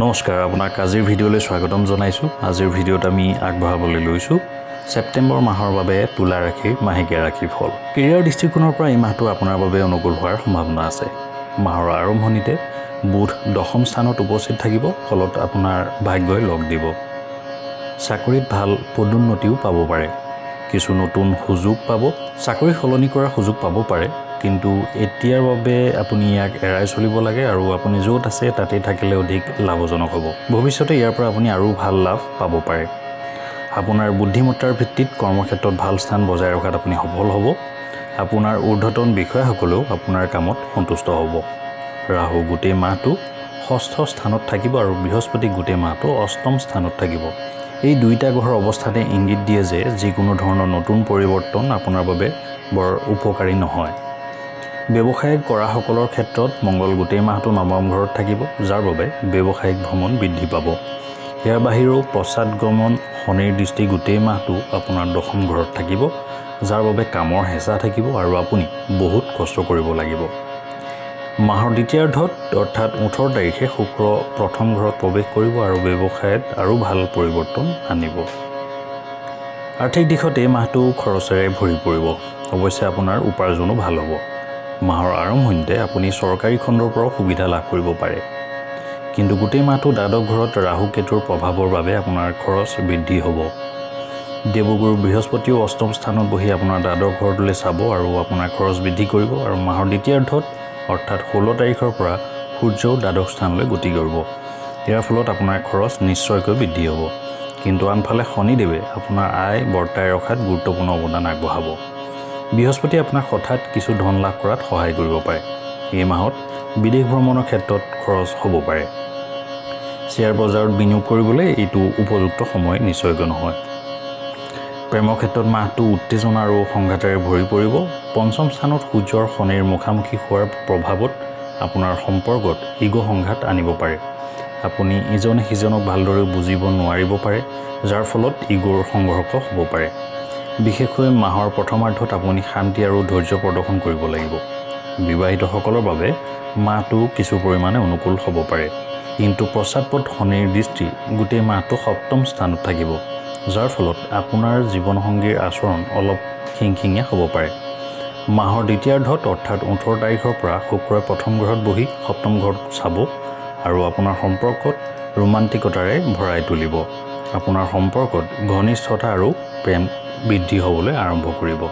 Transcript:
নমস্কাৰ আপোনাক আজিৰ ভিডিঅ'লৈ স্বাগতম জনাইছোঁ। আজিৰ ভিডিঅ'ত আমি আগবঢ়াবলৈ লৈছোঁ সেপ্টেম্বৰ মাহৰ বাবে তুলা ৰাশিৰ মাহেকীয়া ৰাশি ফল। কেৰিয়াৰ দৃষ্টিকোণৰ পৰা এই মাহটো আপোনাৰ বাবে অনুকূল হোৱাৰ সম্ভাৱনা আছে। মাহৰ আৰম্ভণিতে বুধ দশম স্থানত উপস্থিত থাকিব, ফলত আপোনাৰ ভাগ্যই লগ দিব। চাকৰিত ভাল পদোন্নতিও পাব পাৰে, কিছু নতুন সুযোগ পাব, চাকৰি সলনি কৰাৰ সুযোগ পাব পাৰে, কিন্তু এতিয়াৰ বাবে আপুনি ইয়াক এৰাই চলিব লাগে আৰু আপুনি য'ত আছে তাতেই থাকিলে অধিক লাভজনক হ'ব। ভৱিষ্যতে ইয়াৰ পৰা আপুনি আৰু ভাল লাভ পাব পাৰে। আপোনাৰ বুদ্ধিমত্তাৰ ভিত্তিত কৰ্মক্ষেত্ৰত ভাল স্থান বজাই ৰখাত আপুনি সফল হ'ব। আপোনাৰ ঊৰ্ধ্বতন বিষয়াসকলেও আপোনাৰ কামত সন্তুষ্ট হ'ব। ৰাহু গোটেই মাহটো ষষ্ঠ স্থানত থাকিব আৰু বৃহস্পতি গোটেই মাহটো অষ্টম স্থানত থাকিব। এই দুইটা গ্ৰহৰ অৱস্থানে ইংগিত দিয়ে যে যিকোনো ধৰণৰ নতুন পৰিৱৰ্তন আপোনাৰ বাবে বৰ উপকাৰী নহয়। ব্যৱসায় কৰাসকলৰ ক্ষেত্ৰত মংগল গোটেই মাহটো নৱম ঘৰত থাকিব, যাৰ বাবে ব্যৱসায়িক ভ্ৰমণ বৃদ্ধি পাব। ইয়াৰ বাহিৰেও পশ্চাদগমন শনিৰ দৃষ্টি গোটেই মাহটো আপোনাৰ দশম ঘৰত থাকিব, যাৰ বাবে কামৰ হেঁচা থাকিব আৰু আপুনি বহুত কষ্ট কৰিব লাগিব। মাহৰ দ্বিতীয়াৰ্ধত অৰ্থাৎ 18 তাৰিখে শুক্ৰ প্ৰথম ঘৰত প্ৰৱেশ কৰিব আৰু ব্যৱসায়ত আৰু ভাল পৰিৱৰ্তন আনিব। আৰ্থিক দিশত এই মাহটো খৰচেৰে ভৰি পৰিব, অৱশ্যে আপোনাৰ উপাৰ্জনো ভাল হ'ব। মাহৰ আৰম্ভণিতে আপুনি চৰকাৰী খণ্ডৰ পৰাও সুবিধা লাভ কৰিব পাৰে, কিন্তু গোটেই মাহটো দ্বাদশ ঘৰত ৰাহু কেতুৰ প্ৰভাৱৰ বাবে আপোনাৰ খৰচ বৃদ্ধি হ'ব। দেৱগুৰু বৃহস্পতিও অষ্টম স্থানত বহি আপোনাৰ দ্বাদশ ঘৰটোলৈ চাব আৰু আপোনাৰ খৰচ বৃদ্ধি কৰিব, আৰু মাহৰ দ্বিতীয়াৰ্ধত অৰ্থাৎ 16 তাৰিখৰ পৰা সূৰ্যও দ্বাদশ স্থানলৈ গতি কৰিব। ইয়াৰ ফলত আপোনাৰ খৰচ নিশ্চয়কৈ বৃদ্ধি হ'ব, কিন্তু আনফালে শনিদেৱে আপোনাৰ আয় বৰ্তাই ৰখাত গুৰুত্বপূৰ্ণ অৱদান আগবঢ়াব। বৃহস্পতিয়ে আপোনাক হঠাৎ কিছু ধন লাভ কৰাত সহায় কৰিব পাৰে। এই মাহত বিদেশ ভ্ৰমণৰ ক্ষেত্ৰত খৰচ হ'ব পাৰে। শ্বেয়াৰ বজাৰত বিনিয়োগ কৰিবলৈ এইটো উপযুক্ত সময় নিশ্চয়কৈ নহয়। প্ৰেমৰ ক্ষেত্ৰত মাহটো উত্তেজনা আৰু সংঘাতেৰে ভৰি পৰিব। পঞ্চম স্থানত সূৰ্যৰ শনিৰ মুখামুখি হোৱাৰ প্ৰভাৱত আপোনাৰ সম্পৰ্কত ইগ' সংঘাত আনিব পাৰে। আপুনি ইজনে সিজনক ভালদৰে বুজিব নোৱাৰিব পাৰে, যাৰ ফলত ইগ'ৰ সংঘৰ্ষ হ'ব পাৰে। বিশেষকৈ মাহৰ প্ৰথমাৰ্ধত আপুনি শান্তি আৰু ধৈৰ্য প্ৰদৰ্শন কৰিব লাগিব। বিবাহিতসকলৰ বাবে মাহটো কিছু পৰিমাণে অনুকূল হ'ব পাৰে, কিন্তু পশ্চাদপদ শনিৰ দৃষ্টি গোটেই মাহটো সপ্তম স্থানত থাকিব, যাৰ ফলত আপোনাৰ জীৱনসংগীৰ আচৰণ অলপ খিংখিঙীয়া হ'ব পাৰে। মাহৰ দ্বিতীয়াৰ্ধত অৰ্থাৎ 18 তাৰিখৰ পৰা শুক্ৰই প্ৰথম ঘৰত বহি সপ্তম ঘৰত চাব আৰু আপোনাৰ সম্পৰ্কত ৰোমান্টিকতাৰে ভৰাই তুলিব। আপোনাৰ সম্পৰ্কত ঘনিষ্ঠতা আৰু প্ৰেম বৃদ্ধি হ'বলৈ আৰম্ভ কৰিব।